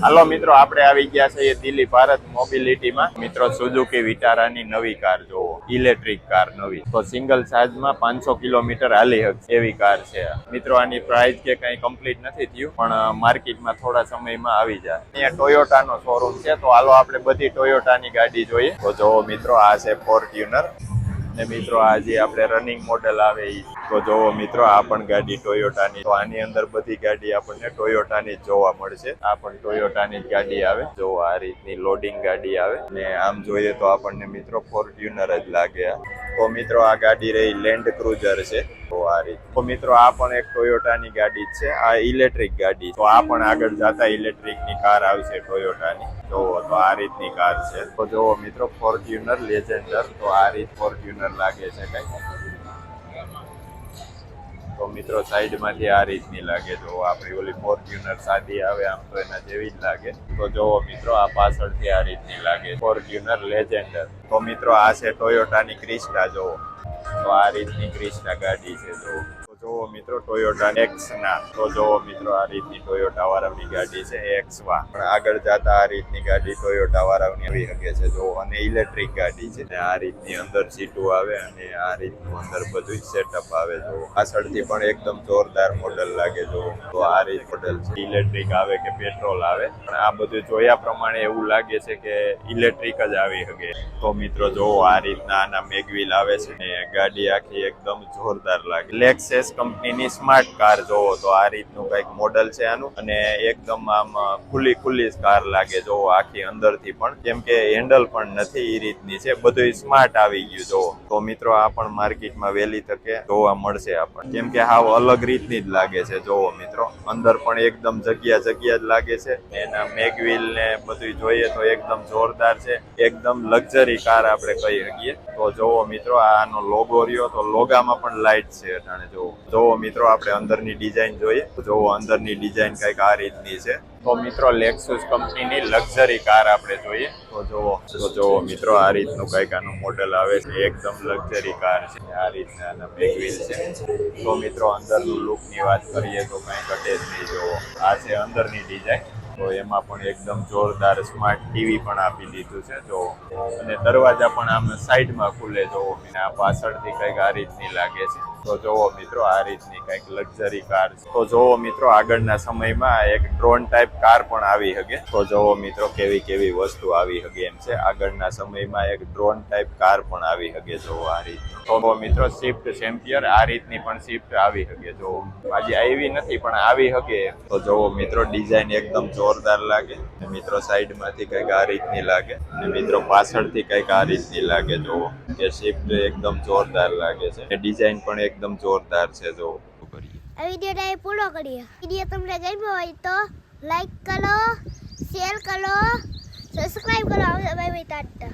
હાલો મિત્રો, આપણે આવી ગયા છે દિલ્હી ભારત મોબિલિટીમાં. મિત્રો સુઝુકી વિટારાની નવી કાર જોવો, ઇલેક્ટ્રિક કાર નવી. તો સિંગલ ચાર્જમાં 500 કિલોમીટર હાલી શકશે એવી કાર છે. મિત્રો આની પ્રાઇસ કે કઈ કમ્પ્લીટ નથી થયું, પણ માર્કેટમાં થોડા સમયમાં આવી જાય. અહીંયા ટોયોટાનો શોરૂમ છે, તો હાલો આપણે બધી ટોયોટાની ગાડી જોઈએ. તો જોવો મિત્રો, આ છે ફોર્ચ્યુનર. ને મિત્રો આ જે આપણે રનિંગ મોડેલ આવે ઈ. તો જોવો મિત્રો, આ પણ ગાડી ટોયોટાની. તો આની અંદર બધી ગાડી આપણને ટોયોટાની જ જોવા મળશે. આ પણ ટોયોટાની જ ગાડી આવે. જો આ રીતની લોડિંગ ગાડી આવે ને આમ જોઈએ તો આપણને મિત્રો ફોર્ચ્યુનર જ લાગે. તો મિત્રો આ ગાડી રહી લેન્ડ ક્રુઝર છે. તો આ રીત. તો મિત્રો આ પણ એક ટોયોટાની ગાડી છે. આ ઇલેક્ટ્રિક ગાડી. તો આ પણ આગળ જતા ઇલેક્ટ્રિકની કાર આવશે ટોયોટાની. તો આ રીતની કાર છે. તો જોવો મિત્રો, ફોર્ચ્યુનર લેજેન્ડર. તો આ રીત ફોર્ચ્યુનર લાગે છે કઈ. તો મિત્રો સાઈડમાંથી આ રીતની લાગે. જો આપણી ઓલી ફોર્ચ્યુનર સાદી આવે આમ તો એના જેવી જ લાગે. તો જોવો મિત્રો, આ પાછળથી આ રીતની લાગે, ફોર્ચ્યુનર લેજેન્ડર. તો મિત્રો આ છે ટોયોટાની ક્રિસ્ટા. જોવો તો આ રીતની ક્રિસ્ટા ગાડી છે. જોવો મિત્રો, ટોયોટા એક્સના. તો જોવો મિત્રો, આ રીતની ટોયોટા વાળાની ગાડી છે એક્સવા. પણ આગળ જતા આ રીતની ગાડી ટોયોટા વાળાની આવી શકે છે. જો અને ઇલેક્ટ્રિક ગાડી છે. આ રીતની અંદર સીટું આવે અને આ રીતનું અંદર બધું સેટઅપ આવે. જો પાછળથી પણ એકદમ જોરદાર મોડલ લાગે. જો તો આ રીત મોડલ છે. ઇલેક્ટ્રિક આવે કે પેટ્રોલ આવે, પણ આ બધું જોયા પ્રમાણે એવું લાગે છે કે ઇલેક્ટ્રિક જ આવી શકે. તો મિત્રો જોવો, આ રીતના આના મેગવીલ આવે છે ને ગાડી આખી એકદમ જોરદાર લાગે. લેક્સસ કંપનીની સ્માર્ટ કાર. જોવો તો આ રીતનું કઈક મોડલ છે આનું, અને એકદમ આમ ખુલ્લી કાર લાગે. જોવો આખી અંદરથી પણ, કેમ કે હેન્ડલ પણ નથી એ રીતની છે. બધું સ્માર્ટ આવી ગયું. જોવો તો મિત્રો, આ પણ માર્કેટમાં વહેલી તકે જોવા મળશે આપણને, કેમ કે હાવ અલગ રીતની જ લાગે છે. જોવો મિત્રો, અંદર પણ એકદમ જગ્યા જ લાગે છે. એના મેગવીલ ને બધું જોઈએ તો એકદમ જોરદાર છે. એકદમ લક્ઝરી કાર આપણે કહી શકીએ. તો જોવો મિત્રો, આનો લોગો રહ્યો તો લોગામાં પણ લાઇટ છે અટાણે. જોવો મિત્રો, આપણે અંદરની ડિઝાઇન જોઈએ. જોવો અંદરની ડિઝાઇન કઈક આ રીતની છે. તો મિત્રો, લેક્સસ કંપનીની લક્ઝરી કાર આપણે જોઈએ. તો જોવો મિત્રો, આ રીતનું કઈક આનું મોડેલ આવે છે. એકદમ લક્ઝરી કાર છે. આ રીતના આના મેગવીલ છે. તો મિત્રો, અંદરનું લુકની વાત કરીએ તો કઈ ઘટે જ નહીં. જોવો આ છે અંદરની ડિઝાઇન. તો એમાં પણ એકદમ જોરદાર સ્માર્ટ ટીવી પણ આપી દીધું છે. જો અને દરવાજા પણ આમ સાઈડમાં ખુલે. જોવો આ પાછળથી કઈક આ રીતની લાગે છે. તો જોવો મિત્રો, આ રીતની કઈક લક્ઝરી કાર છે. તો જોવો મિત્રો, આગળના સમયમાં એક ડ્રોન ટાઈપ કાર પણ આવી શકે. તો જોવો મિત્રો, કેવી વસ્તુ આવી શકે એમ છે. આગળના સમયમાં એક ડ્રોન ટાઈપ કાર પણ આવી શકે. જોવો આ રીત. તો મિત્રો, સ્વિફ્ટ ચેમ્પિયર આ રીતની પણ સ્વિફ્ટ આવી શકે. જોવો આજે આવી નથી પણ આવી શકે. તો જોવો મિત્રો, ડિઝાઇન એકદમ જોરદાર લાગે. મિત્રો સાઈડમાંથી કઈક આ રીતની લાગે, અને મિત્રો પાછળથી કઈક આ રીતની લાગે. જોવો કે સ્વિફ્ટ એકદમ જોરદાર લાગે છે. ડિઝાઇન પણ એકદમ જોરદાર છે. જોવો આ વિડીયો પૂરો કરીએ. વિડીયો તમને ગમ્યો હોય તો લાઈક કરો, શેર કરો, સબસ્ક્રાઇબ કરો. Bye bye, Tata.